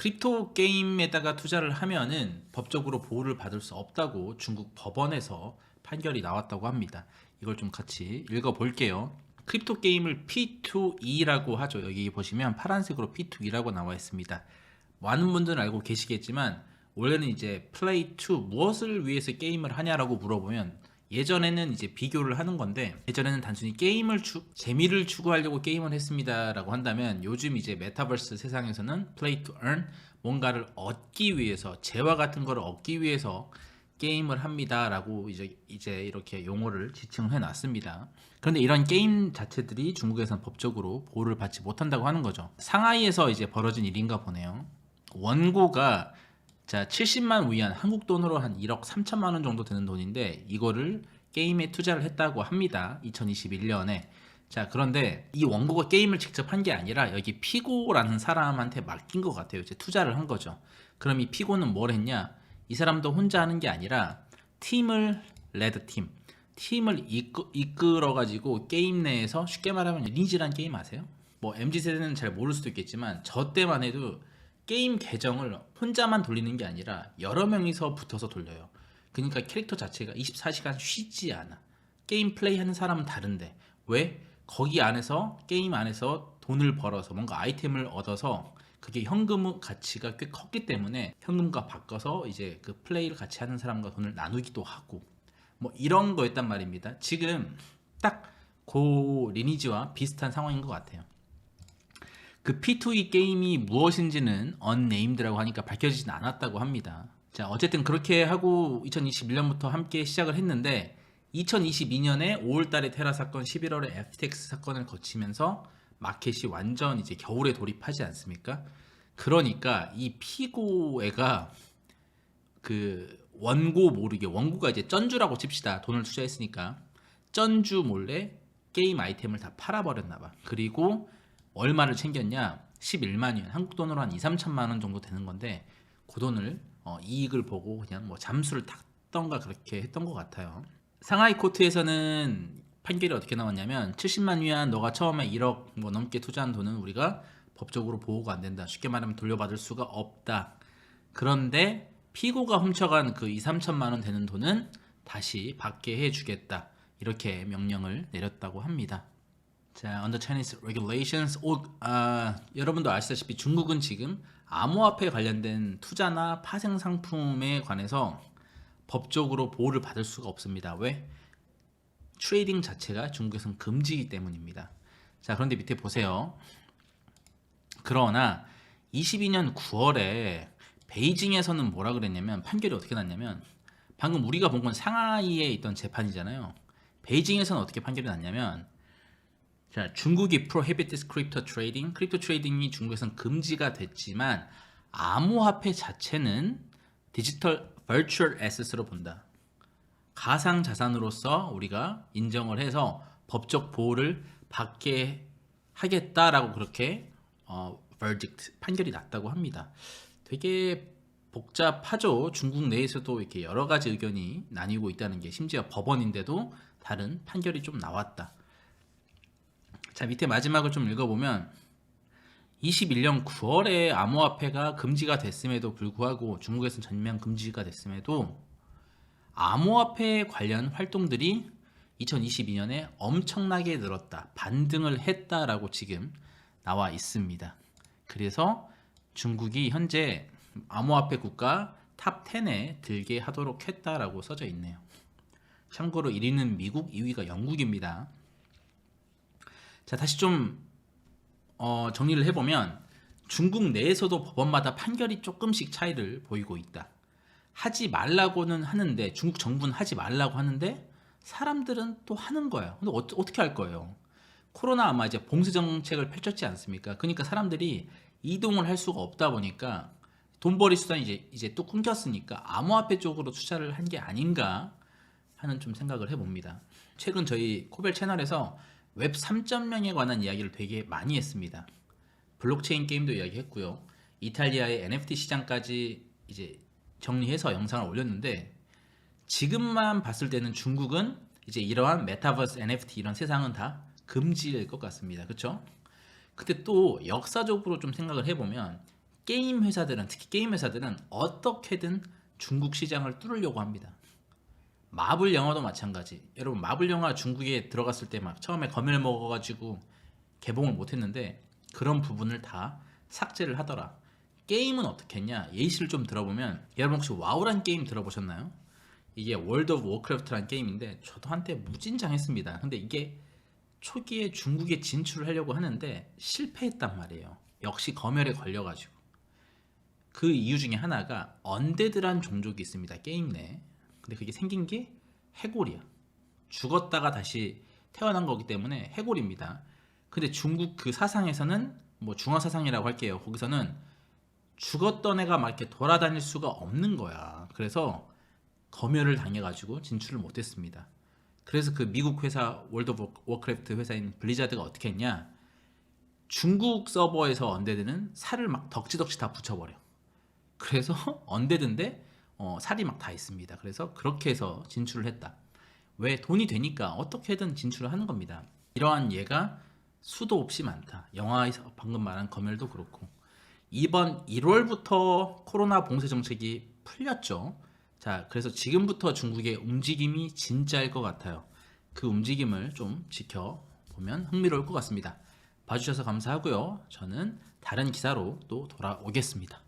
크립토 게임에다가 투자를 하면은 법적으로 보호를 받을 수 없다고 중국 법원에서 판결이 나왔다고 합니다. 이걸 좀 같이 읽어 볼게요. 크립토 게임을 P2E라고 하죠. 여기 보시면 파란색으로 P2E라고 나와 있습니다. 많은 분들은 알고 계시겠지만 원래는 이제 플레이 투 무엇을 위해서 게임을 하냐라고 물어보면 예전에는 이제 비교를 하는 건데, 예전에는 단순히 재미를 추구하려고 게임을 했습니다라고 한다면, 요즘 이제 메타버스 세상에서는 play to earn, 뭔가를 얻기 위해서, 재화 같은 거를 얻기 위해서 게임을 합니다라고 이제 이렇게 용어를 지칭해 놨습니다. 그런데 이런 게임 자체들이 중국에서는 법적으로 보호를 받지 못한다고 하는 거죠. 상하이에서 이제 벌어진 일인가 보네요. 원고가 70만 위안, 한국 돈으로 한 1억 3천만 원 정도 되는 돈인데, 이거를 게임에 투자를 했다고 합니다. 2021년에. 자, 그런데 이 원고가 게임을 직접 한 게 아니라 여기 피고라는 사람한테 맡긴 것 같아요. 이제 투자를 한 거죠. 그럼 이 피고는 뭘 했냐? 이 사람도 혼자 하는 게 아니라 팀을 이끌어가지고 게임 내에서, 쉽게 말하면 리니지란 게임 아세요? 뭐 MZ세대는 잘 모를 수도 있겠지만 저 때만 해도 게임 계정을 혼자만 돌리는 게 아니라 여러 명이서 붙어서 돌려요. 그러니까 캐릭터 자체가 24시간 쉬지 않아. 게임 플레이 하는 사람은 다른데 왜? 거기 안에서, 게임 안에서 돈을 벌어서 뭔가 아이템을 얻어서 그게 현금 가치가 꽤 컸기 때문에 현금과 바꿔서 이제 그 플레이를 같이 하는 사람과 돈을 나누기도 하고, 뭐 이런 거였단 말입니다. 지금 딱 그 리니지와 비슷한 상황인 것 같아요. 그 P2E 게임이 무엇인지는 unnamed라고 하니까 밝혀지진 않았다고 합니다. 자, 어쨌든 그렇게 하고 2021년부터 함께 시작을 했는데, 2022년에 5월달에 테라 사건, 11월에 FTX 사건을 거치면서 마켓이 완전 이제 겨울에 돌입하지 않습니까? 그러니까 이 피고애가 그 원고 모르게, 원고가 이제 쩐주라고 칩시다. 돈을 투자했으니까 쩐주 몰래 게임 아이템을 다 팔아버렸나봐. 그리고 얼마를 챙겼냐? 11만 위안, 한국 돈으로 한 2, 3천만 원 정도 되는 건데, 그 돈을 이익을 보고 그냥 뭐 잠수를 탔던가 그렇게 했던 것 같아요. 상하이 코트에서는 판결이 어떻게 나왔냐면, 70만 위안, 너가 처음에 1억 뭐 넘게 투자한 돈은 우리가 법적으로 보호가 안 된다. 쉽게 말하면 돌려받을 수가 없다. 그런데 피고가 훔쳐간 그 2, 3천만 원 되는 돈은 다시 받게 해주겠다. 이렇게 명령을 내렸다고 합니다. 자, under Chinese regulations, 여러분도 아시다시피 중국은 지금 암호화폐 관련된 투자나 파생 상품에 관해서 법적으로 보호를 받을 수가 없습니다. 왜? 트레이딩 자체가 중국에서는 금지이기 때문입니다. 자, 그런데 밑에 보세요. 그러나 22년 9월에 베이징에서는 뭐라 그랬냐면, 판결이 어떻게 났냐면, 방금 우리가 본 건 상하이에 있던 재판이잖아요. 베이징에서는 어떻게 판결이 났냐면, 자, 중국이 prohibited crypto trading, 크립토 트레이딩이 중국에서는 금지가 됐지만 암호화폐 자체는 디지털 virtual asset으로 본다. 가상 자산으로서 우리가 인정을 해서 법적 보호를 받게 하겠다라고 그렇게 verdict, 판결이 났다고 합니다. 되게 복잡하죠. 중국 내에서도 이렇게 여러 가지 의견이 나뉘고 있다는 게, 심지어 법원인데도 다른 판결이 좀 나왔다. 자, 밑에 마지막을 좀 읽어보면, 21년 9월에 암호화폐가 금지가 됐음에도 불구하고, 중국에서는 전면 금지가 됐음에도 암호화폐 관련 활동들이 2022년에 엄청나게 늘었다, 반등을 했다라고 지금 나와 있습니다. 그래서 중국이 현재 암호화폐 국가 탑 10에 들게 하도록 했다라고 써져 있네요. 참고로 1위는 미국, 2위가 영국입니다. 자, 다시 좀 정리를 해보면, 중국 내에서도 법원마다 판결이 조금씩 차이를 보이고 있다. 하지 말라고는 하는데, 중국 정부는 하지 말라고 하는데 사람들은 또 하는 거예요. 근데 어떻게 할 거예요? 코로나 아마 이제 봉쇄 정책을 펼쳤지 않습니까? 그러니까 사람들이 이동을 할 수가 없다 보니까 돈벌이 수단이 이제 또 끊겼으니까 암호화폐 쪽으로 투자를 한 게 아닌가 하는 좀 생각을 해봅니다. 최근 저희 코벨 채널에서 웹 3.0에 관한 이야기를 되게 많이 했습니다. 블록체인 게임도 이야기했고요. 이탈리아의 NFT 시장까지 이제 정리해서 영상을 올렸는데, 지금만 봤을 때는 중국은 이제 이러한 메타버스, NFT 이런 세상은 다 금지일 것 같습니다. 그렇죠? 근데 또 역사적으로 좀 생각을 해보면, 게임 회사들은, 특히 게임 회사들은 어떻게든 중국 시장을 뚫으려고 합니다. 마블 영화도 마찬가지. 여러분, 마블 영화 중국에 들어갔을 때 막 처음에 검열 먹어가지고 개봉을 못했는데 그런 부분을 다 삭제를 하더라. 게임은 어떻게 했냐? 예시를 좀 들어보면, 여러분 혹시 와우란 게임 들어보셨나요? 이게 월드 오브 워크래프트라는 게임인데 저도 한때 무진장했습니다. 근데 이게 초기에 중국에 진출을 하려고 하는데 실패했단 말이에요. 역시 검열에 걸려가지고. 그 이유 중에 하나가 언데드란 종족이 있습니다, 게임 내에. 근데 그게 생긴 게 해골이야. 죽었다가 다시 태어난 거기 때문에 해골입니다. 근데 중국 그 사상에서는, 뭐 중화 사상이라고 할게요. 거기서는 죽었던 애가 막 이렇게 돌아다닐 수가 없는 거야. 그래서 검열을 당해가지고 진출을 못했습니다. 그래서 그 미국 회사, 월드 오브 워크래프트 회사인 블리자드가 어떻게 했냐? 중국 서버에서 언데드는 살을 막 덕지덕지 다 붙여버려. 그래서 언데드인데 살이 막 다 있습니다. 그래서 그렇게 해서 진출을 했다. 왜? 돈이 되니까 어떻게든 진출을 하는 겁니다. 이러한 예가 수도 없이 많다. 영화에서 방금 말한 검열도 그렇고. 이번 1월부터 코로나 봉쇄 정책이 풀렸죠. 자, 그래서 지금부터 중국의 움직임이 진짜일 것 같아요. 그 움직임을 좀 지켜보면 흥미로울 것 같습니다. 봐주셔서 감사하고요. 저는 다른 기사로 또 돌아오겠습니다.